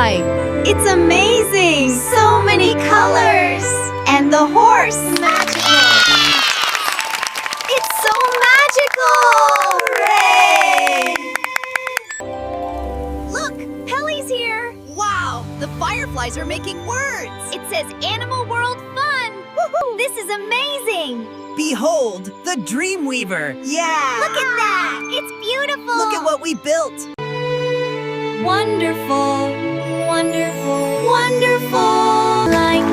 Firefly! It's amazing! So many colors! And the horse! Magical! It's so magical! Hooray! Look! Haly's here! Wow! The fireflies are making words! It says Animal World Fun! Woohoo! This is amazing! Behold, the Dreamweaver! Yeah! Look at that! It's beautiful! Look at what we built! Wonderful! Wonderful! Wonderful! Like